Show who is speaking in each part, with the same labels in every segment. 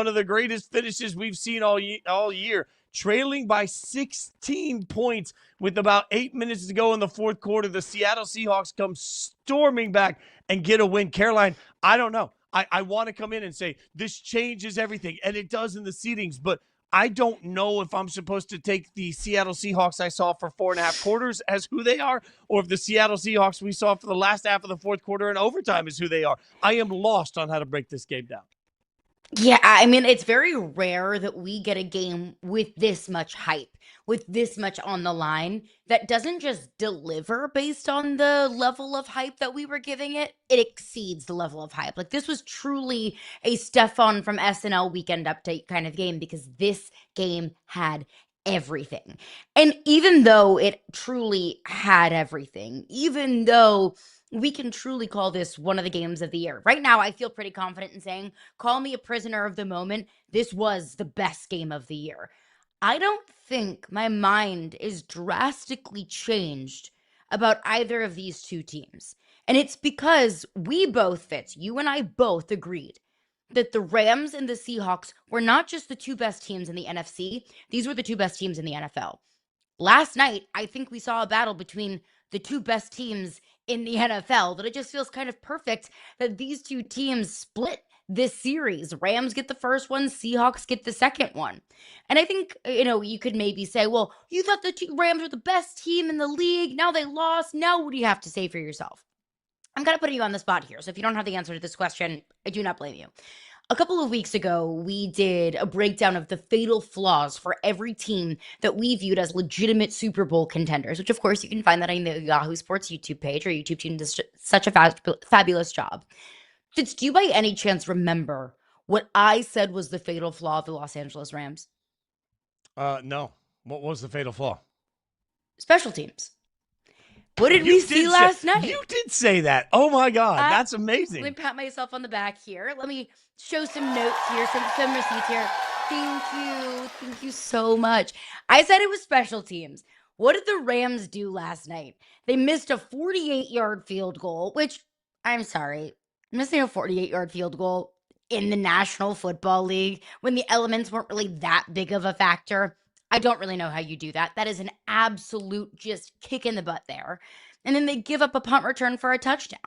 Speaker 1: one of the greatest finishes we've seen all year, trailing by 16 points with about 8 minutes to go in the fourth quarter. The Seattle Seahawks come storming back and get a win. Caroline, I don't know. I want to come in and say this changes everything, and it does in the seedings, but I don't know if I'm supposed to take the Seattle Seahawks I saw for 4.5 quarters as who they are, or if the Seattle Seahawks we saw for the last half of the fourth quarter and overtime is who they are. I am lost on how to break this game down.
Speaker 2: Yeah, I mean, it's very rare that we get a game with this much hype, with this much on the line, that doesn't just deliver based on the level of hype that we were giving it. It exceeds the level of hype. Like, this was truly a Stefan from SNL Weekend Update kind of game, because this game had everything. And even though it truly had everything, even though we can truly call this one of the games of the year. Right now, I feel pretty confident in saying, call me a prisoner of the moment. This was the best game of the year. I don't think my mind is drastically changed about either of these two teams. And it's because we both, Fitz, you and I both agreed that the Rams and the Seahawks were not just the two best teams in the NFC, these were the two best teams in the NFL. Last night, I think we saw a battle between the two best teams in the NFL, that it just feels kind of perfect that these two teams split this series. Rams get the first one, Seahawks get the second one. And I think, you could maybe say, well, you thought the Rams were the best team in the league. Now they lost. Now what do you have to say for yourself? I'm kind of putting you on the spot here. So if you don't have the answer to this question, I do not blame you. A couple of weeks ago, we did a breakdown of the fatal flaws for every team that we viewed as legitimate Super Bowl contenders, which, of course, you can find that on the Yahoo Sports YouTube page. Our YouTube team does such a fabulous job. Fitz, do you by any chance remember what I said was the fatal flaw of the Los Angeles Rams?
Speaker 1: No. What was the fatal flaw?
Speaker 2: Special teams. What did we see last night?
Speaker 1: You did say that. Oh, my God. That's amazing.
Speaker 2: Let me pat myself on the back here. Let me show some notes here, some receipts here. Thank you. Thank you so much. I said it was special teams. What did the Rams do last night? They missed a 48-yard field goal, which, I'm sorry, missing a 48-yard field goal in the National Football League when the elements weren't really that big of a factor. I don't really know how you do that. That is an absolute just kick in the butt there. And then they give up a punt return for a touchdown.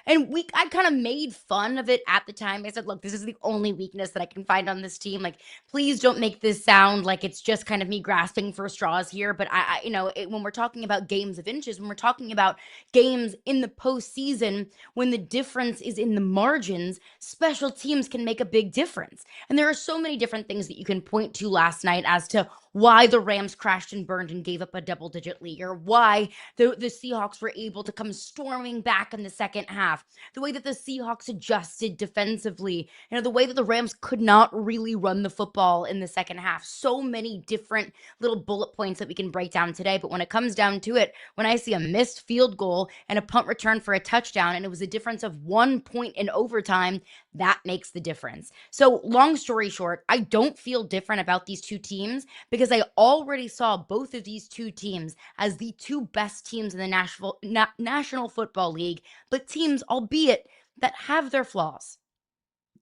Speaker 2: And I kind of made fun of it at the time. I said, look, this is the only weakness that I can find on this team. Like, please don't make this sound like it's just kind of me grasping for straws here. But when we're talking about games of inches, when we're talking about games in the postseason, when the difference is in the margins, special teams can make a big difference. And there are so many different things that you can point to last night as to why the Rams crashed and burned and gave up a double-digit lead, or why the Seahawks were able to come storming back in the second half, the way that the Seahawks adjusted defensively, the way that the Rams could not really run the football in the second half. So many different little bullet points that we can break down today, but when it comes down to it, when I see a missed field goal and a punt return for a touchdown, and it was a difference of 1 point in overtime, that makes the difference. So long story short, I don't feel different about these two teams because I already saw both of these two teams as the two best teams in the National Football League, but teams, albeit, that have their flaws.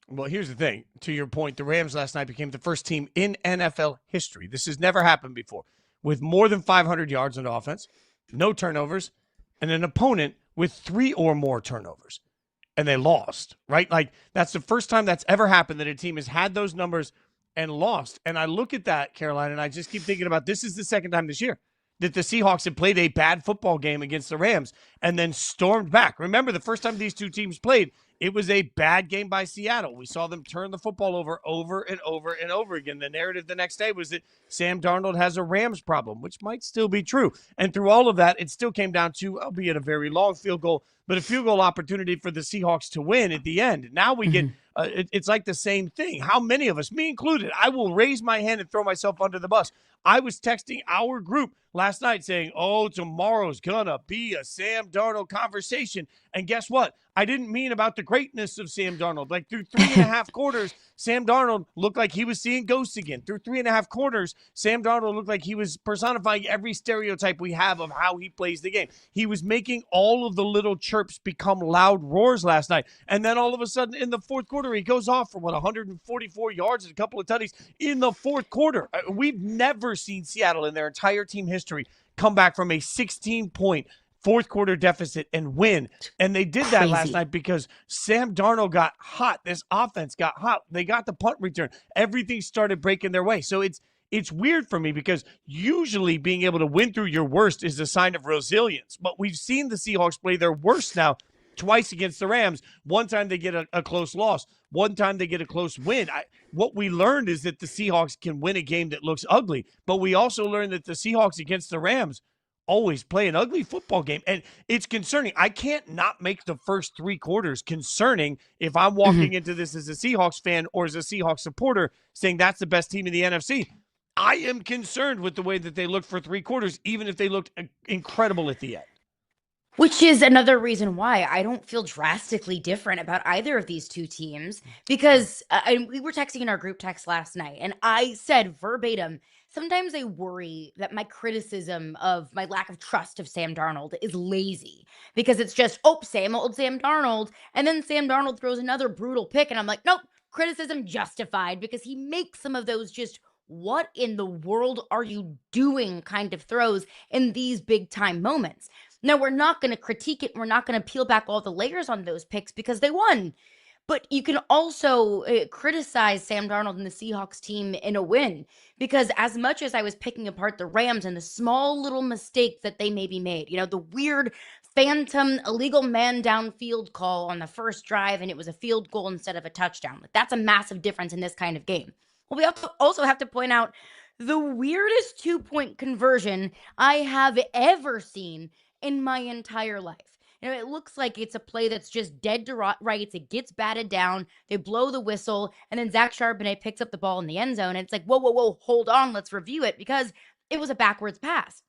Speaker 1: Well, here's the thing. To your point, the Rams last night became the first team in NFL history. This has never happened before. With more than 500 yards on offense, no turnovers, and an opponent with 3 or more turnovers. And they lost, right? Like, that's the first time that's ever happened that a team has had those numbers and lost. And I look at that, Caroline, and I just keep thinking about this is the second time this year that the Seahawks had played a bad football game against the Rams and then stormed back. Remember, the first time these two teams played, it was a bad game by Seattle. We saw them turn the football over and over and over again. The narrative the next day was that Sam Darnold has a Rams problem, which might still be true. And through all of that, it still came down to, albeit a very long field goal, but a field goal opportunity for the Seahawks to win at the end. Now we get, it's like the same thing. How many of us, me included, I will raise my hand and throw myself under the bus. I was texting our group last night saying, oh, tomorrow's going to be a Sam Darnold conversation. And guess what? I didn't mean about the greatness of Sam Darnold. Like through 3.5 quarters, Sam Darnold looked like he was seeing ghosts again. Through 3.5 quarters, Sam Darnold looked like he was personifying every stereotype we have of how he plays the game. He was making all of the little chirps become loud roars last night. And then all of a sudden in the fourth quarter, he goes off for 144 yards and a couple of tutties in the fourth quarter. We've never seen Seattle in their entire team history come back from a 16-point fourth quarter deficit and win. And they did that last night because Sam Darnold got hot. This offense got hot. They got the punt return. Everything started breaking their way. So it's weird for me because usually being able to win through your worst is a sign of resilience. But we've seen the Seahawks play their worst now twice against the Rams. One time they get a close loss. One time they get a close win. What we learned is that the Seahawks can win a game that looks ugly. But we also learned that the Seahawks against the Rams always play an ugly football game. And it's concerning. I can't not make the first 3 quarters concerning if I'm walking into this as a Seahawks fan or as a Seahawks supporter saying that's the best team in the NFC. I am concerned with the way that they looked for 3 quarters, even if they looked incredible at the end.
Speaker 2: Which is another reason why I don't feel drastically different about either of these two teams, because we were texting in our group text last night, and I said verbatim, sometimes I worry that my criticism of my lack of trust of Sam Darnold is lazy, because it's just, same old Sam Darnold, and then Sam Darnold throws another brutal pick, and I'm like, nope, criticism justified, because he makes some of those just, what in the world are you doing kind of throws in these big time moments. Now, we're not going to critique it. We're not going to peel back all the layers on those picks because they won. But you can also criticize Sam Darnold and the Seahawks team in a win, because as much as I was picking apart the Rams and the small little mistakes that they maybe made, the weird phantom illegal man downfield call on the first drive, and it was a field goal instead of a touchdown. That's a massive difference in this kind of game. Well, we also have to point out the weirdest 2-point conversion I have ever seen in my entire life. It looks like it's a play that's just dead to rights. It gets batted down. They blow the whistle, and then Zach Charbonnet picks up the ball in the end zone. And it's like, whoa, hold on. Let's review it, because it was a backwards pass.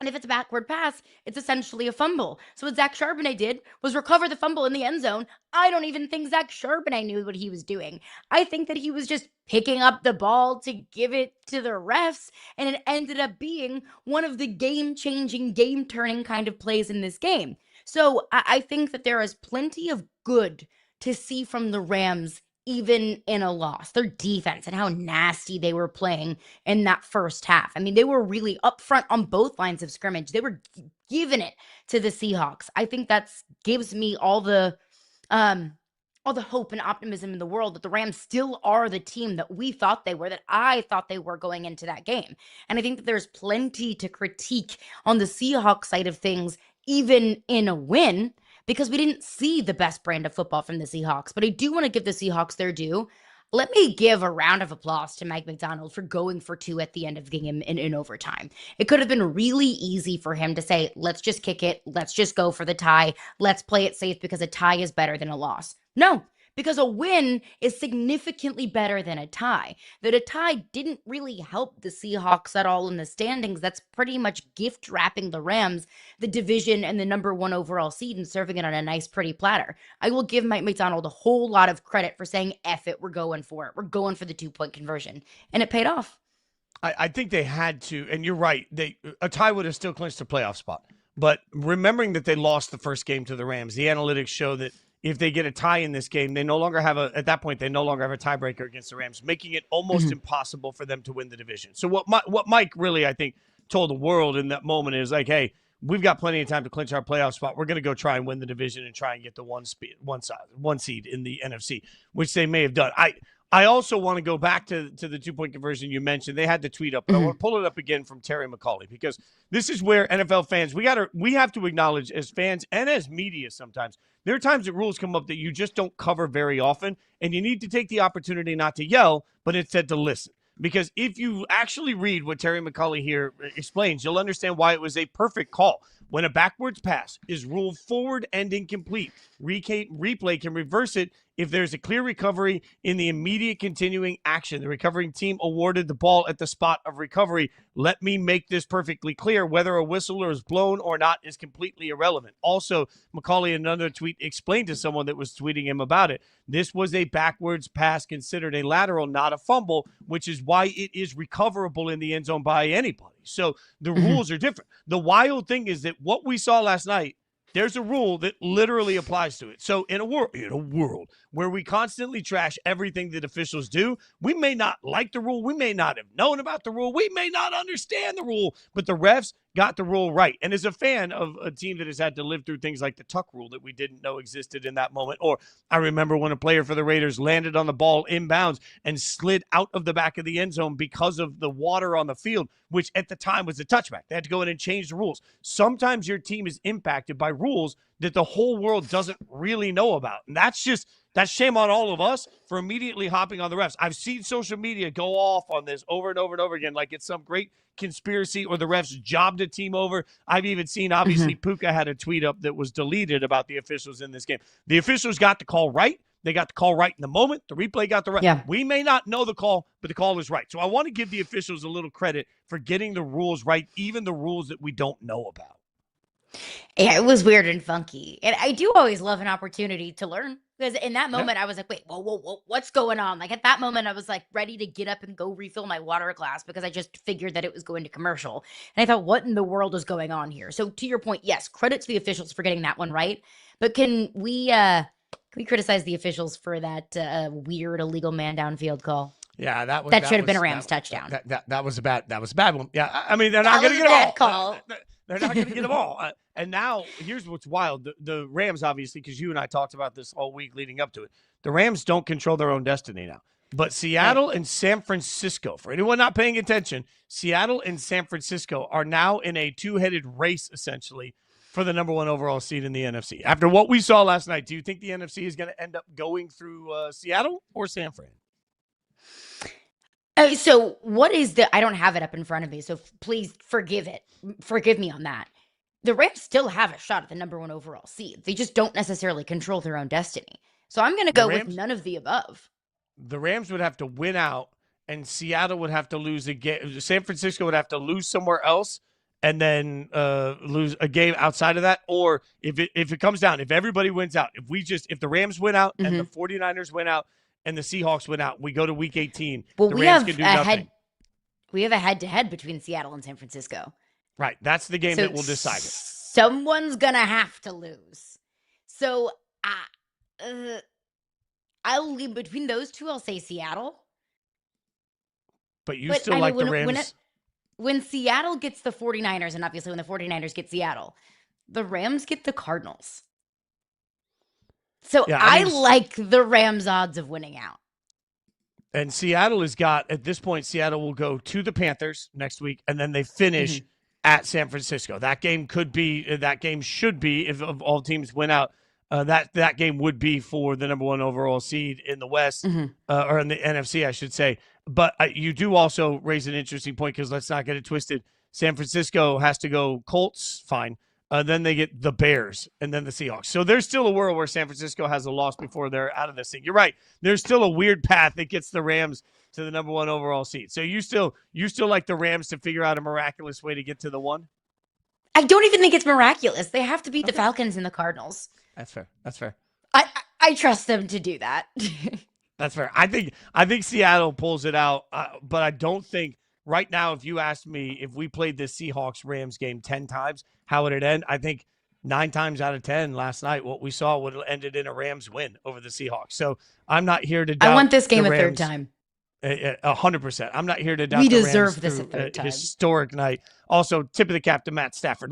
Speaker 2: And if it's a backward pass, it's essentially a fumble. So what Zach Charbonnet did was recover the fumble in the end zone. I don't even think Zach Charbonnet knew what he was doing. I think that he was just picking up the ball to give it to the refs, and it ended up being one of the game-changing, game-turning kind of plays in this game. So I think that there is plenty of good to see from the Rams, even in a loss. Their defense and how nasty they were playing in that first half. I mean, they were really upfront on both lines of scrimmage. They were giving it to the Seahawks. I think that gives me all the hope and optimism in the world that the Rams still are the team that we thought they were, that I thought they were going into that game. And I think that there's plenty to critique on the Seahawks side of things, even in a win, because we didn't see the best brand of football from the Seahawks. But I do want to give the Seahawks their due. Let me give a round of applause to Mike Macdonald for going for 2 at the end of the game in overtime. It could have been really easy for him to say, let's just kick it. Let's just go for the tie. Let's play it safe because a tie is better than a loss. No, because a win is significantly better than a tie. That a tie didn't really help the Seahawks at all in the standings. That's pretty much gift wrapping the Rams the division and the number 1 overall seed and serving it on a nice, pretty platter. I will give Mike Macdonald a whole lot of credit for saying, F it, we're going for it. We're going for the 2-point conversion. And it paid off.
Speaker 1: I think they had to, and you're right, a tie would have still clinched a playoff spot. But remembering that they lost the first game to the Rams, the analytics show that if they get a tie in this game, they no longer have at that point, they no longer have a tiebreaker against the Rams, making it almost impossible for them to win the division. So what Mike really, I think, told the world in that moment is like, hey, we've got plenty of time to clinch our playoff spot. We're going to go try and win the division and try and get the one seed in the NFC, which they may have done. I also want to go back to the 2-point conversion you mentioned. They had the tweet up, but I want to pull it up again from Terry McAulay, because this is where NFL fans, we have to acknowledge as fans and as media sometimes, there are times that rules come up that you just don't cover very often, and you need to take the opportunity not to yell, but instead to listen. Because if you actually read what Terry McAulay here explains, you'll understand why it was a perfect call. When a backwards pass is ruled forward and incomplete, replay can reverse it if there's a clear recovery in the immediate continuing action. The recovering team awarded the ball at the spot of recovery. Let me make this perfectly clear. Whether a whistle is blown or not is completely irrelevant. Also, Macaulay in another tweet explained to someone that was tweeting him about it. This was a backwards pass considered a lateral, not a fumble, which is why it is recoverable in the end zone by anybody. So the rules are different. The wild thing is that what we saw last night, there's a rule that literally applies to it. So in a world where we constantly trash everything that officials do, we may not like the rule. We may not have known about the rule. We may not understand the rule, but the refs got the rule right. And as a fan of a team that has had to live through things like the tuck rule that we didn't know existed in that moment, or I remember when a player for the Raiders landed on the ball inbounds and slid out of the back of the end zone because of the water on the field, which at the time was a touchback. They had to go in and change the rules. Sometimes your team is impacted by rules that the whole world doesn't really know about. And that's shame on all of us for immediately hopping on the refs. I've seen social media go off on this over and over and over again like it's some great conspiracy or the refs jobbed a team over. I've even seen, obviously, Puka had a tweet up that was deleted about the officials in this game. The officials got the call right. They got the call right in the moment. The replay got the right.
Speaker 2: Yeah.
Speaker 1: We may not know the call, but the call is right. So I want to give the officials a little credit for getting the rules right, even the rules that we don't know about.
Speaker 2: Yeah, it was weird and funky. And I do always love an opportunity to learn. Because in that moment, I was like, wait, whoa, what's going on? Like at that moment, I was like ready to get up and go refill my water glass because I just figured that it was going to commercial. And I thought, what in the world is going on here? So to your point, yes, credit to the officials for getting that one right. But can we criticize the officials for that weird illegal man downfield call?
Speaker 1: Yeah,
Speaker 2: that should have been a Rams touchdown.
Speaker 1: That was a bad one. Yeah, I mean, they're not going to get them all. They're not going to get them all. And now, here's what's wild. The Rams, obviously, because you and I talked about this all week leading up to it, the Rams don't control their own destiny now. But Seattle and San Francisco, for anyone not paying attention, Seattle and San Francisco are now in a two-headed race, essentially, for the number one overall seed in the NFC. After what we saw last night, do you think the NFC is going to end up going through Seattle or San Fran?
Speaker 2: So what is I don't have it up in front of me, so please forgive me on that. The Rams still have a shot at the number one overall seed. They just don't necessarily control their own destiny. So I'm going to go with none of the above.
Speaker 1: The Rams would have to win out, and Seattle would have to lose a game. San Francisco would have to lose somewhere else and then lose a game outside of that. Or if it comes down, if everybody wins out, if the Rams win out and the 49ers win out, and the Seahawks went out, we go to week 18.
Speaker 2: Well,
Speaker 1: the Rams can do nothing.
Speaker 2: We have a head-to-head between Seattle and San Francisco.
Speaker 1: Right. That's the game that will decide it.
Speaker 2: Someone's going to have to lose. So I'll leave between those two. I'll say Seattle.
Speaker 1: But still like the Rams.
Speaker 2: When Seattle gets the 49ers, and obviously when the 49ers get Seattle, the Rams get the Cardinals. So yeah, I like the Rams' odds of winning out.
Speaker 1: And Seattle has got, at this point, Seattle will go to the Panthers next week, and then they finish at San Francisco. That game should be, if all teams win out, that game would be for the number one overall seed in the West, or in the NFC, I should say. But you do also raise an interesting point, because let's not get it twisted. San Francisco has to go Colts, fine. Then they get the Bears and then the Seahawks. So there's still a world where San Francisco has a loss before they're out of this thing. You're right. There's still a weird path that gets the Rams to the number one overall seed. So you still like the Rams to figure out a miraculous way to get to the one?
Speaker 2: I don't even think it's miraculous. They have to beat the Falcons and the Cardinals.
Speaker 1: That's fair.
Speaker 2: I trust them to do that.
Speaker 1: That's fair. I think Seattle pulls it out, but I don't think right now, if you asked me if we played this Seahawks-Rams game 10 times, how would it end? I think 9 times out of 10 last night, what we saw would have ended in a Rams win over the Seahawks. So I'm not here to doubt
Speaker 2: I want this game a third time.
Speaker 1: 100%. I'm not here to doubt
Speaker 2: we
Speaker 1: the
Speaker 2: deserve
Speaker 1: Rams
Speaker 2: this a third time.
Speaker 1: Historic night. Also, tip of the cap to Matt Stafford.